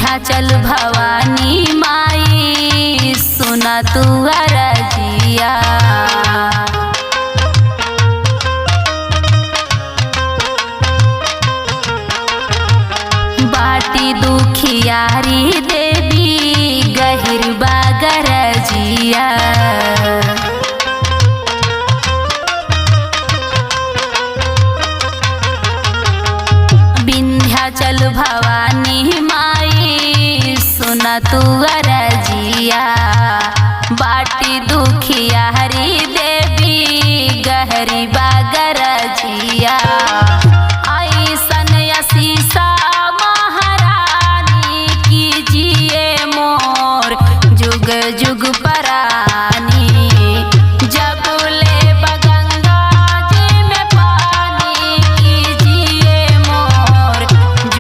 विंध्याचल भवानी माई सुना तू अरजिया। बाटी दुखियारी देवी गहिर बागरजिया। विंध्याचल भवानी माई सुना तू अरजिया। बाटी